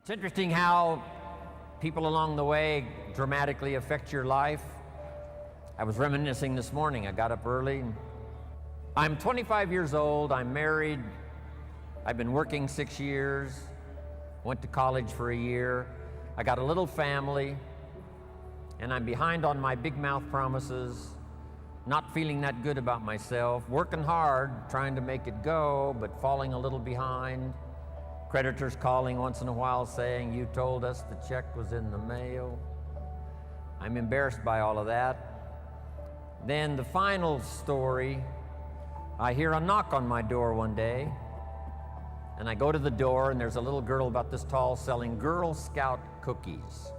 It's interesting how people along the way dramatically affect your life. I was reminiscing this morning. I got up early. I'm 25 years old. I'm married. I've been working 6 years. Went to college for a year. I got a little family. And I'm behind on my big mouth promises. Not feeling that good about myself. Working hard, trying to make it go, but falling a little behind. Creditors calling once in a while saying, "You told us the check was in the mail." I'm embarrassed by all of that. Then the final story, I hear a knock on my door one day, and I go to the door, and there's a little girl about this tall selling Girl Scout cookies.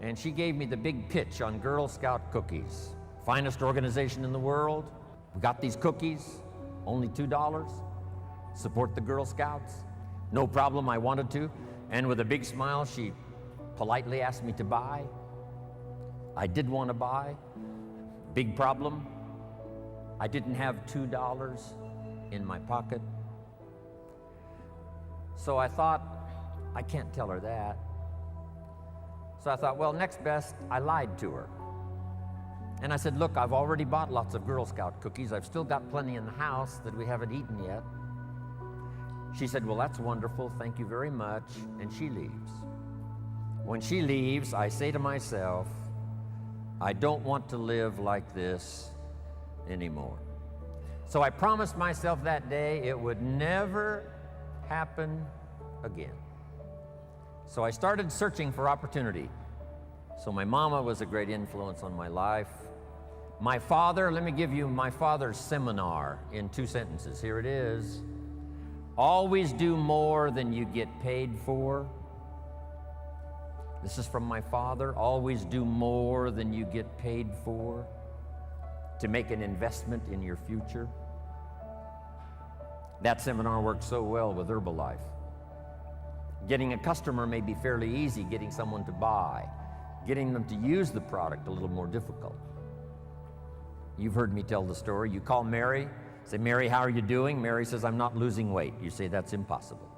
And she gave me the big pitch on Girl Scout cookies. Finest organization in the world. We got these cookies, only $2. Support the Girl Scouts. No problem, I wanted to. And with a big smile, she politely asked me to buy. I did want to buy. Big problem, I didn't have $2 in my pocket. So I thought, I can't tell her that. So I thought, well, next best, I lied to her. And I said, look, I've already bought lots of Girl Scout cookies. I've still got plenty in the house that we haven't eaten yet. She said, well, that's wonderful. Thank you very much. And she leaves. When she leaves, I say to myself, I don't want to live like this anymore. So I promised myself that day it would never happen again. So I started searching for opportunity. So my mama was a great influence on my life. My father, let me give you my father's seminar in 2 sentences. Here it is. Always do more than you get paid for. This is from my father. Always do more than you get paid for to make an investment in your future. That seminar works so well with Herbalife. Getting a customer may be fairly easy. Getting someone to buy, getting them to use the product, a little more difficult. You've heard me tell the story. You call Mary, say, "Mary, how are you doing?" Mary says, "I'm not losing weight." You say, "That's impossible."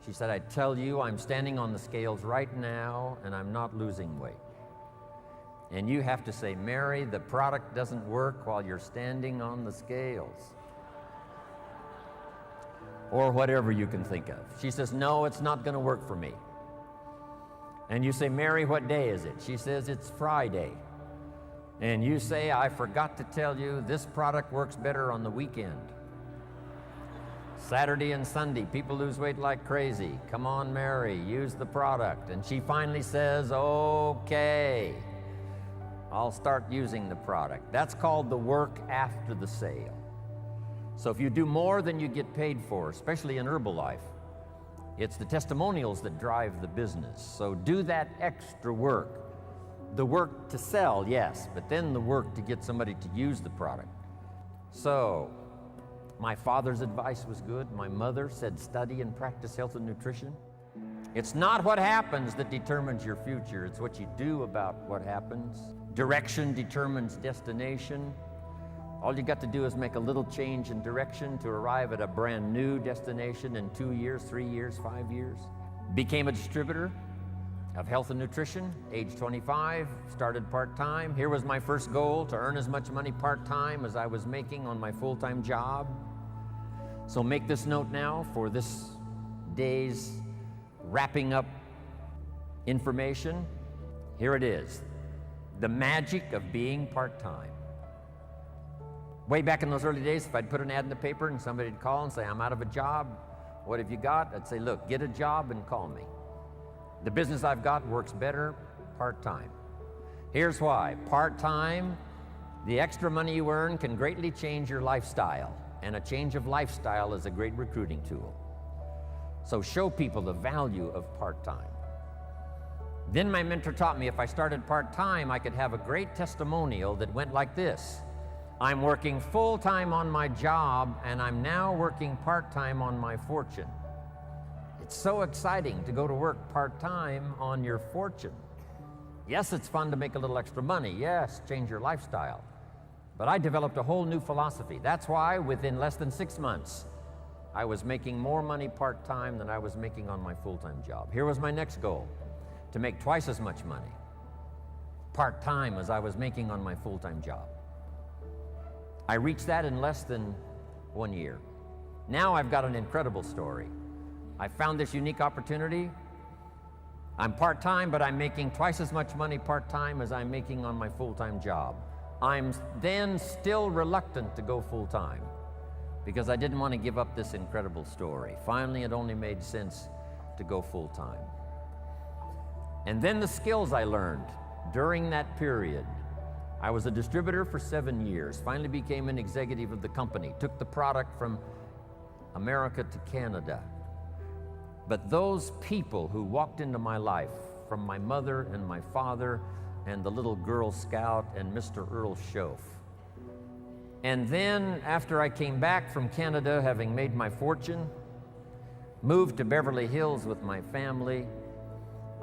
She said, "I tell you, I'm standing on the scales right now and I'm not losing weight." And you have to say, "Mary, the product doesn't work while you're standing on the scales." Or whatever you can think of. She says, "No, it's not going to work for me." And you say, "Mary, what day is it?" She says, "It's Friday." And you say, "I forgot to tell you, this product works better on the weekend. Saturday and Sunday, people lose weight like crazy. Come on, Mary, use the product." And she finally says, "Okay, I'll start using the product." That's called the work after the sale. So if you do more than you get paid for, especially in Herbalife, it's the testimonials that drive the business. So do that extra work. The work to sell, yes, but then the work to get somebody to use the product. So my father's advice was good. My mother said, study and practice health and nutrition. It's not what happens that determines your future. It's what you do about what happens. Direction determines destination. All you got to do is make a little change in direction to arrive at a brand new destination in 2 years, 3 years, 5 years. Became a distributor of health and nutrition, age 25, started part-time. Here was my first goal, to earn as much money part-time as I was making on my full-time job. So make this note now for this day's wrapping up information. Here it is, the magic of being part-time. Way back in those early days, if I'd put an ad in the paper and somebody'd call and say, "I'm out of a job, what have you got?" I'd say, "Look, get a job and call me. The business I've got works better part-time." Here's why. Part-time, the extra money you earn can greatly change your lifestyle, and a change of lifestyle is a great recruiting tool. So show people the value of part-time. Then my mentor taught me if I started part-time, I could have a great testimonial that went like this. I'm working full-time on my job, and I'm now working part-time on my fortune. It's so exciting to go to work part-time on your fortune. Yes, it's fun to make a little extra money. Yes, change your lifestyle. But I developed a whole new philosophy. That's why within less than 6 months, I was making more money part-time than I was making on my full-time job. Here was my next goal, to make twice as much money part-time as I was making on my full-time job. I reached that in less than 1 year. Now I've got an incredible story. I found this unique opportunity. I'm part-time, but I'm making twice as much money part-time as I'm making on my full-time job. I'm then still reluctant to go full-time because I didn't want to give up this incredible story. Finally, it only made sense to go full-time. And then the skills I learned during that period. I was a distributor for 7 years, finally became an executive of the company, took the product from America to Canada. But those people who walked into my life, from my mother and my father and the little Girl Scout and Mr. Earl Schoaf. And then after I came back from Canada, having made my fortune, moved to Beverly Hills with my family,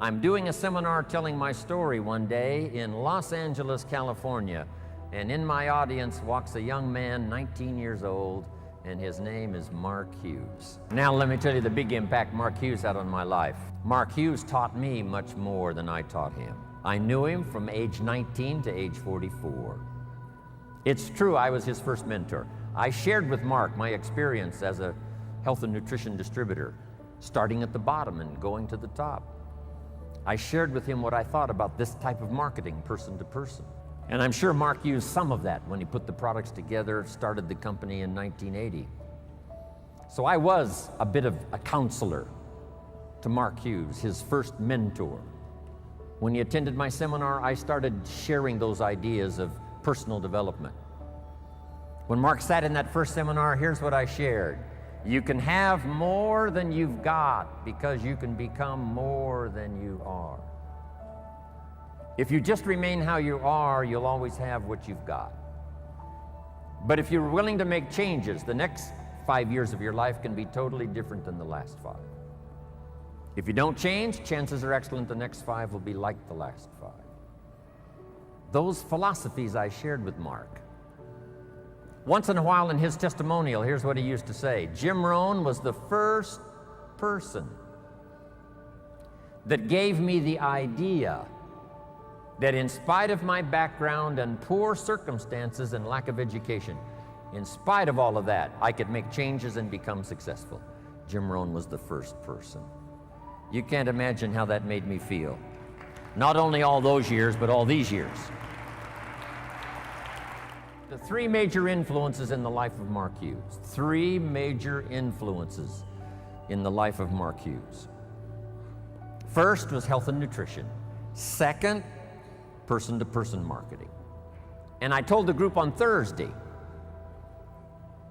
I'm doing a seminar telling my story one day in Los Angeles, California, and in my audience walks a young man, 19 years old, and his name is Mark Hughes. Now let me tell you the big impact Mark Hughes had on my life. Mark Hughes taught me much more than I taught him. I knew him from age 19 to age 44. It's true, I was his first mentor. I shared with Mark my experience as a health and nutrition distributor, starting at the bottom and going to the top. I shared with him what I thought about this type of marketing, person to person. And I'm sure Mark used some of that when he put the products together, started the company in 1980. So I was a bit of a counselor to Mark Hughes, his first mentor. When he attended my seminar, I started sharing those ideas of personal development. When Mark sat in that first seminar, here's what I shared. You can have more than you've got because you can become more than you are. If you just remain how you are, you'll always have what you've got. But if you're willing to make changes, the next 5 years of your life can be totally different than the last 5. If you don't change, chances are excellent the next 5 will be like the last 5. Those philosophies I shared with Mark. Once in a while in his testimonial, here's what he used to say. Jim Rohn was the first person that gave me the idea that in spite of my background and poor circumstances and lack of education, in spite of all of that, I could make changes and become successful. Jim Rohn was the first person. You can't imagine how that made me feel. Not only all those years, but all these years. The 3 major influences in the life of Mark Hughes. 3 major influences in the life of Mark Hughes. First was health and nutrition. Second, person-to-person marketing. And I told the group on Thursday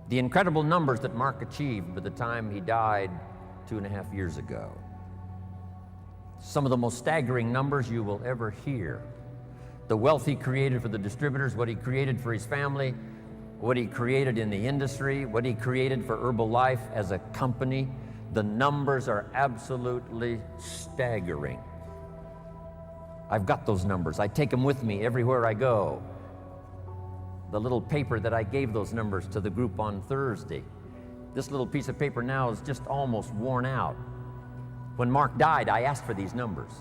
the incredible numbers that Mark achieved by the time he died 2.5 years ago. Some of the most staggering numbers you will ever hear. The wealth he created for the distributors, what he created for his family, what he created in the industry, what he created for Herbalife as a company. The numbers are absolutely staggering. I've got those numbers. I take them with me everywhere I go. The little paper that I gave those numbers to the group on Thursday. This little piece of paper now is just almost worn out. When Mark died, I asked for these numbers.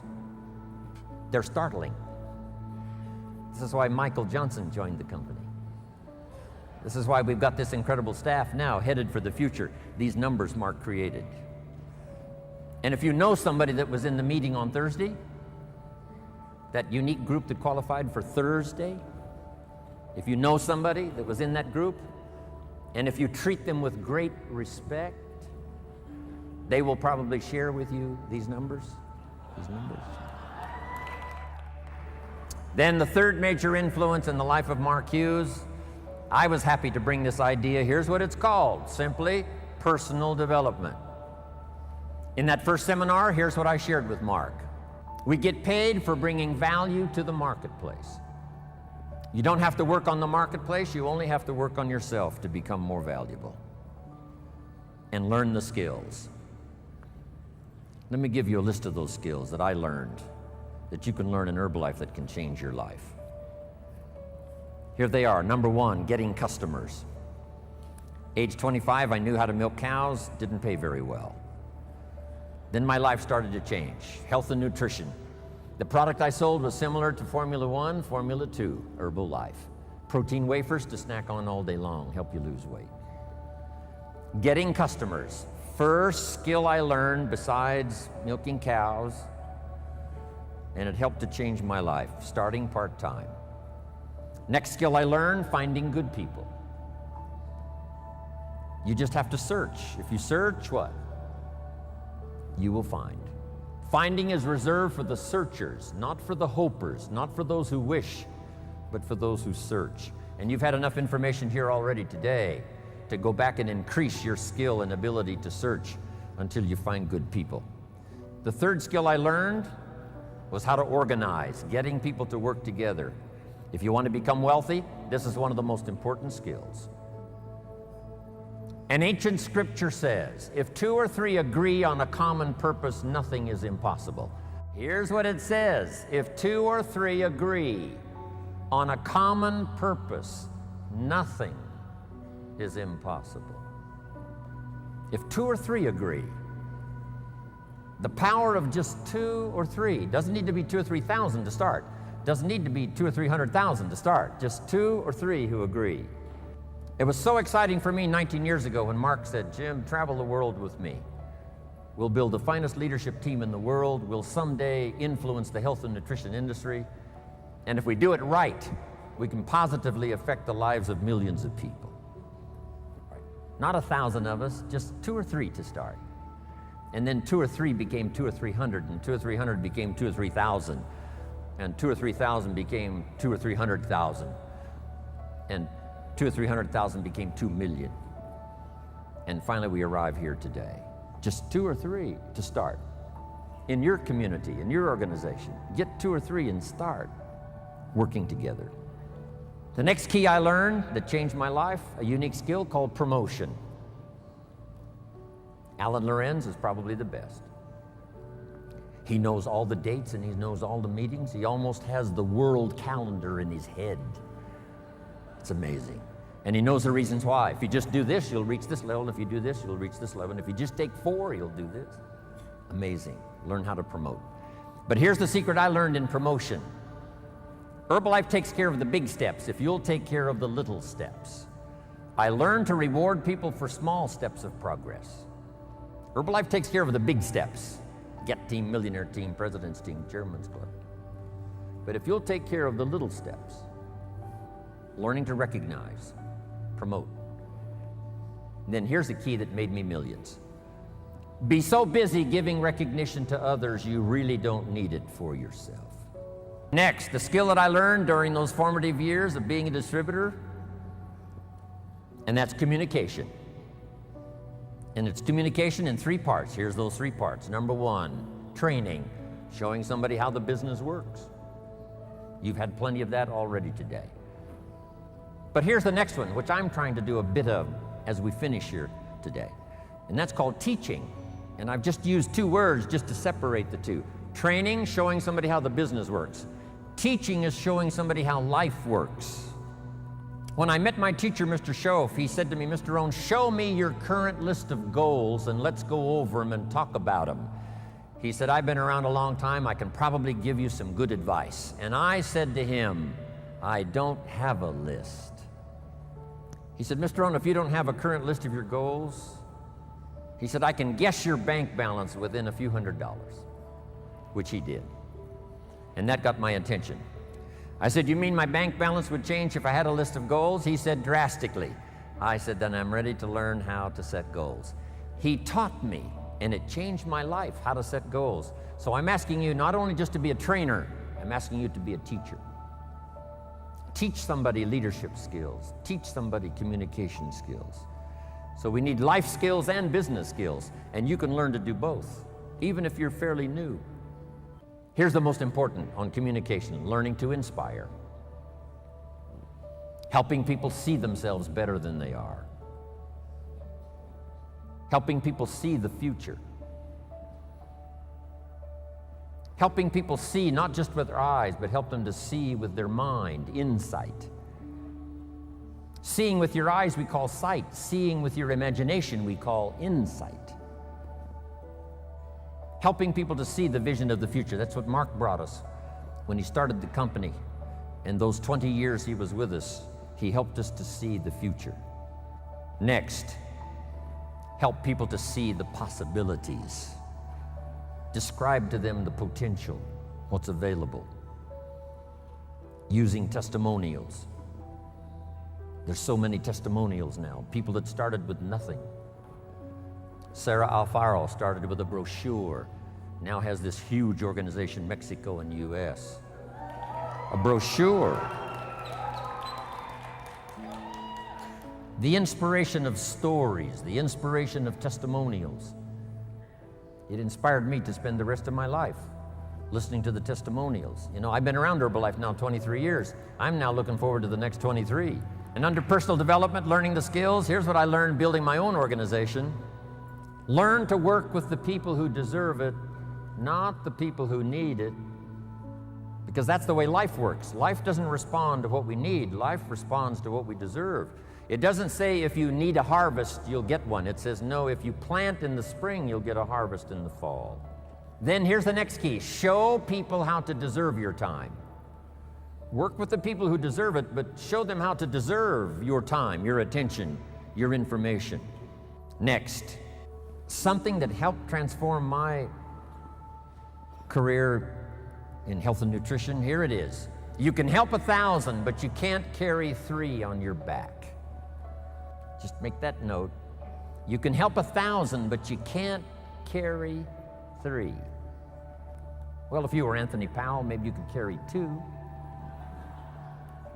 They're startling. This is why Michael Johnson joined the company. This is why we've got this incredible staff now headed for the future. These numbers Mark created. And if you know somebody that was in the meeting on Thursday, that unique group that qualified for Thursday, if you know somebody that was in that group, and if you treat them with great respect, they will probably share with you these numbers. Then the third major influence in the life of Mark Hughes, I was happy to bring this idea. Here's what it's called, simply personal development. In that first seminar, here's what I shared with Mark. We get paid for bringing value to the marketplace. You don't have to work on the marketplace, you only have to work on yourself to become more valuable and learn the skills. Let me give you a list of those skills that I learned that you can learn in Herbalife that can change your life. Here they are. Number 1, getting customers. Age 25, I knew how to milk cows, didn't pay very well. Then my life started to change, health and nutrition. The product I sold was similar to Formula 1, Formula 2, Herbalife. Protein wafers to snack on all day long, help you lose weight. Getting customers. First skill I learned besides milking cows, and it helped to change my life, starting part-time. Next skill I learned, finding good people. You just have to search. If you search, what? You will find. Finding is reserved for the searchers, not for the hopers, not for those who wish, but for those who search. And you've had enough information here already today to go back and increase your skill and ability to search until you find good people. The third skill I learned was how to organize, getting people to work together. If you want to become wealthy, this is one of the most important skills. An ancient scripture says, if 2 or 3 agree on a common purpose, nothing is impossible. Here's what it says, if 2 or 3 agree on a common purpose, nothing is impossible. If 2 or 3 agree, the power of just 2 or 3, doesn't need to be 2 or 3,000 to start, doesn't need to be 200,000 or 300,000 to start, just 2 or 3 who agree. It was so exciting for me 19 years ago when Mark said, Jim, travel the world with me. We'll build the finest leadership team in the world. We'll someday influence the health and nutrition industry. And if we do it right, we can positively affect the lives of millions of people. Not 1,000 of us, just 2 or 3 to start. And then 2 or 3 became 200 or 300, and 200 or 300 became 2,000 or 3,000, and 200 or 3,000 became 200,000 or 300,000, and 200,000 or 300,000 became 2 million. And finally we arrive here today. Just 2 or 3 to start. In your community, in your organization, get 2 or 3 and start working together. The next key I learned that changed my life, a unique skill called promotion. Alan Lorenz is probably the best. He knows all the dates and he knows all the meetings. He almost has the world calendar in his head. It's amazing. And he knows the reasons why. If you just do this, you'll reach this level. And if you do this, you'll reach this level. And if you just take 4, you'll do this. Amazing. Learn how to promote. But here's the secret I learned in promotion. Herbalife takes care of the big steps if you'll take care of the little steps. I learned to reward people for small steps of progress. Herbalife takes care of the big steps. Get team, millionaire team, president's team, chairman's club. But if you'll take care of the little steps, learning to recognize, promote, then here's the key that made me millions. Be so busy giving recognition to others, you really don't need it for yourself. Next, the skill that I learned during those formative years of being a distributor, and that's communication. And it's communication in 3 parts. Here's those 3 parts. Number 1, training, showing somebody how the business works. You've had plenty of that already today. But here's the next one, which I'm trying to do a bit of as we finish here today. And that's called teaching. And I've just used 2 words just to separate the 2. Training, showing somebody how the business works. Teaching is showing somebody how life works. When I met my teacher, Mr. Schoaf, he said to me, Mr. Rohn, show me your current list of goals and let's go over them and talk about them. He said, I've been around a long time. I can probably give you some good advice. And I said to him, I don't have a list. He said, Mr. Rohn, if you don't have a current list of your goals, he said, I can guess your bank balance within a few $100s, which he did. And that got my attention. I said, you mean my bank balance would change if I had a list of goals? He said, drastically. I said, then I'm ready to learn how to set goals. He taught me, and it changed my life, how to set goals. So I'm asking you not only just to be a trainer, I'm asking you to be a teacher. Teach somebody leadership skills. Teach somebody communication skills. So we need life skills and business skills, and you can learn to do both, even if you're fairly new. Here's the most important on communication, learning to inspire. Helping people see themselves better than they are. Helping people see the future. Helping people see not just with their eyes, but help them to see with their mind, insight. Seeing with your eyes we call sight. Seeing with your imagination we call insight. Helping people to see the vision of the future. That's what Mark brought us when he started the company. And those 20 years he was with us, he helped us to see the future. Next, help people to see the possibilities. Describe to them the potential, what's available. Using testimonials. There's so many testimonials now. People that started with nothing. Sarah Alfaro started with a brochure, now has this huge organization, Mexico and US. A brochure. The inspiration of stories, the inspiration of testimonials. It inspired me to spend the rest of my life listening to the testimonials. You know, I've been around Herbalife now 23 years. I'm now looking forward to the next 23. And under personal development, learning the skills, here's what I learned building my own organization. Learn to work with the people who deserve it, not the people who need it. Because that's the way life works. Life doesn't respond to what we need. Life responds to what we deserve. It doesn't say if you need a harvest, you'll get one. It says, no, if you plant in the spring, you'll get a harvest in the fall. Then here's the next key. Show people how to deserve your time. Work with the people who deserve it, but show them how to deserve your time, your attention, your information. Next, something that helped transform my career in health and nutrition, here it is. You can help 1,000, but you can't carry 3 on your back. Just make that note. You can help 1,000, but you can't carry 3. Well, if you were Anthony Powell, maybe you could carry 2.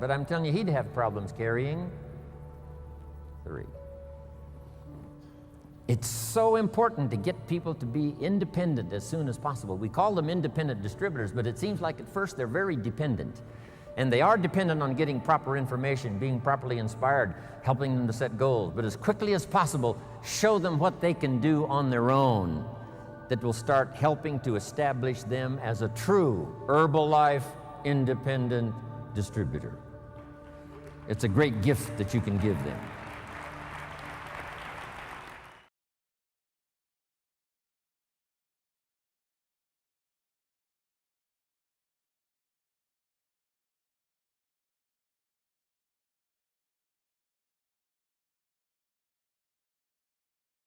But I'm telling you, he'd have problems carrying 3. It's so important to get people to be independent as soon as possible. We call them independent distributors, but it seems like at first they're very dependent. And they are dependent on getting proper information, being properly inspired, helping them to set goals. But as quickly as possible, show them what they can do on their own that will start helping to establish them as a true Herbalife independent distributor. It's a great gift that you can give them.